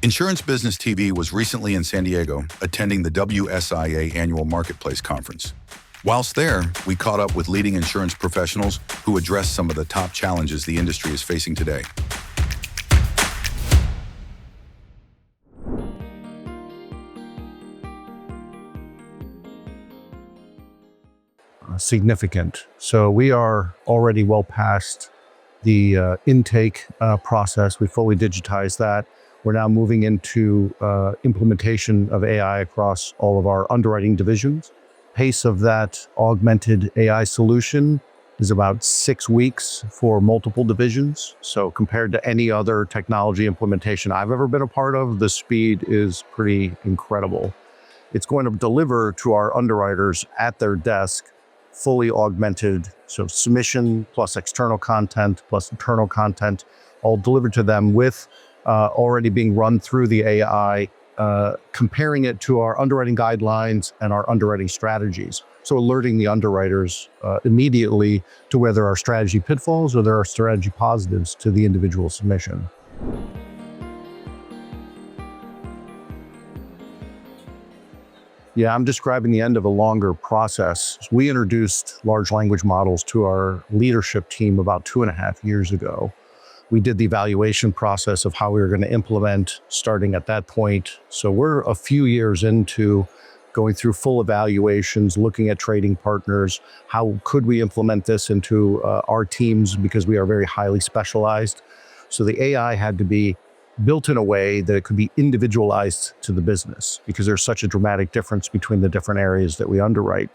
Insurance Business TV was recently in San Diego, attending the WSIA Annual Marketplace Conference. Whilst there, we caught up with leading insurance professionals who addressed some of the top challenges the industry is facing today. Significant. So we are already well past the intake process. We fully digitized that. We're now moving into implementation of AI across all of our underwriting divisions. Pace of that augmented AI solution is about 6 weeks for multiple divisions. So compared to any other technology implementation I've ever been a part of, the speed is pretty incredible. It's going to deliver to our underwriters at their desk fully augmented, so submission plus external content plus internal content, all delivered to them with already being run through the AI, comparing it to our underwriting guidelines and our underwriting strategies. So alerting the underwriters immediately to whether there are strategy pitfalls or there are strategy positives to the individual submission. Yeah, I'm describing the end of a longer process. We introduced large language models to our leadership team about 2.5 years ago. We did the evaluation process of how we were going to implement starting at that point. So we're a few years into going through full evaluations, looking at trading partners. How could we implement this into our teams, because we are very highly specialized. So the AI had to be built in a way that it could be individualized to the business, because there's such a dramatic difference between the different areas that we underwrite.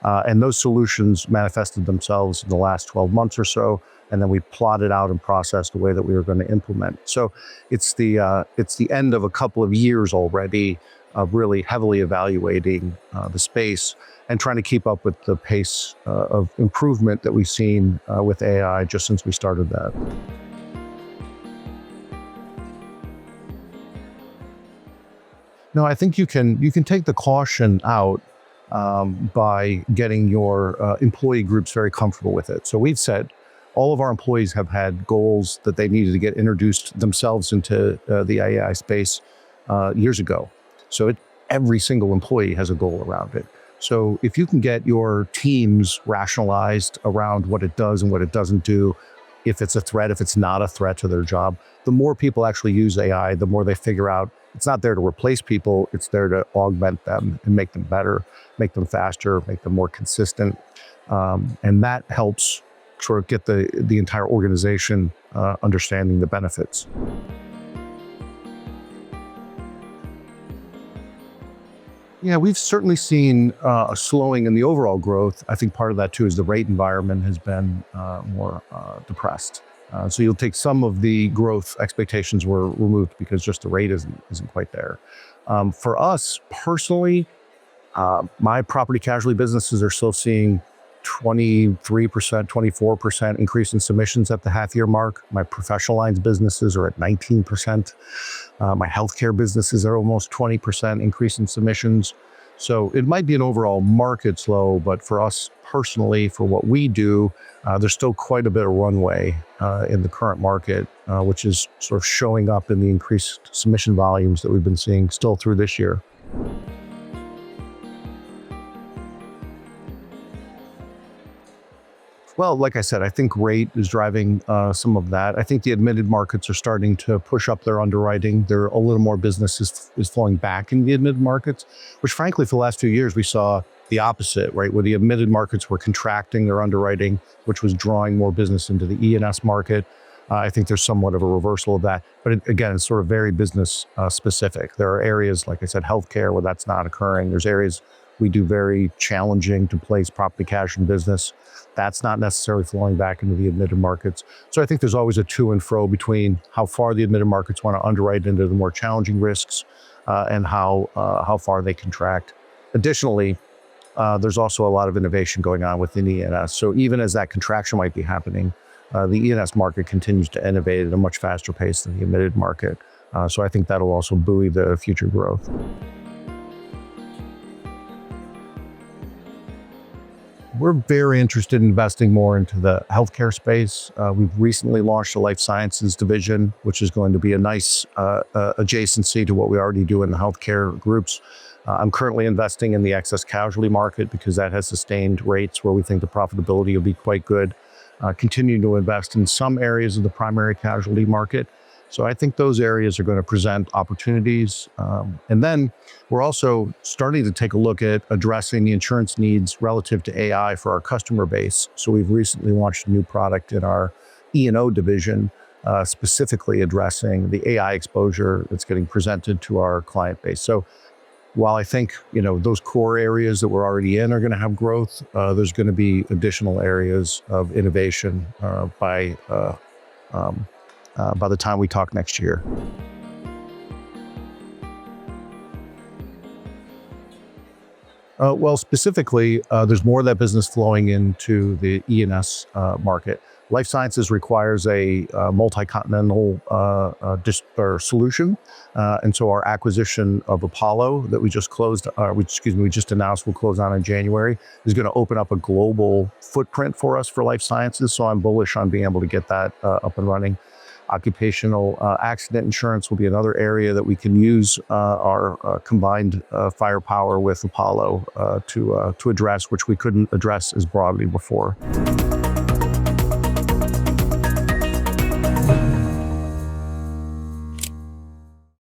And those solutions manifested themselves in the last 12 months or so, and then we plotted out and processed the way that we were going to implement. So it's the end of a couple of years already of really heavily evaluating the space and trying to keep up with the pace of improvement that we've seen with AI just since we started that. No, I think you can take the caution out by getting your employee groups very comfortable with it. So we've said all of our employees have had goals that they needed to get introduced themselves into the AI space years ago. So every single employee has a goal around it. So if you can get your teams rationalized around what it does and what it doesn't do, if it's a threat, if it's not a threat to their job, the more people actually use AI, the more they figure out it's not there to replace people, it's there to augment them and make them better, make them faster, make them more consistent. And that helps sort of get the entire organization understanding the benefits. Yeah, we've certainly seen a slowing in the overall growth. I think part of that too is the rate environment has been more depressed. So you'll take some of the growth expectations were removed because just the rate isn't quite there. For us personally, my property casualty businesses are still seeing 23%, 24% increase in submissions at the half-year mark. My professional lines businesses are at 19%. My healthcare businesses are almost 20% increase in submissions. So it might be an overall market slow, but for us personally, for what we do, there's still quite a bit of runway in the current market, which is sort of showing up in the increased submission volumes that we've been seeing still through this year. Well, like I said, I think rate is driving some of that. I think the admitted markets are starting to push up their underwriting. There are a little more business is flowing back in the admitted markets, which frankly, for the last few years, we saw the opposite, right? Where the admitted markets were contracting their underwriting, which was drawing more business into the E&S market. I think there's somewhat of a reversal of that. But again, it's sort of very business specific. There are areas, like I said, healthcare, where that's not occurring. There's areas we do very challenging to place property casualty business. That's not necessarily flowing back into the admitted markets. So I think there's always a to and fro between how far the admitted markets want to underwrite into the more challenging risks and how far they contract. Additionally, there's also a lot of innovation going on within E&S. So even as that contraction might be happening, the E&S market continues to innovate at a much faster pace than the admitted market. So I think that'll also buoy the future growth. We're very interested in investing more into the healthcare space. We've recently launched a life sciences division, which is going to be a nice adjacency to what we already do in the healthcare groups. I'm currently investing in the excess casualty market because that has sustained rates where we think the profitability will be quite good. Continue to invest in some areas of the primary casualty market. So I think those areas are going to present opportunities. And then we're also starting to take a look at addressing the insurance needs relative to AI for our customer base. So we've recently launched a new product in our E&O division, specifically addressing the AI exposure that's getting presented to our client base. So while I think, those core areas that we're already in are going to have growth, there's going to be additional areas of innovation by the time we talk next year. Well, specifically, there's more of that business flowing into the E&S market. Life sciences requires a multi-continental solution. And so our acquisition of Apollo that we just announced will close on in January is going to open up a global footprint for us for life sciences. So I'm bullish on being able to get that up and running. Occupational accident insurance will be another area that we can use our combined firepower with Apollo to address, which we couldn't address as broadly before.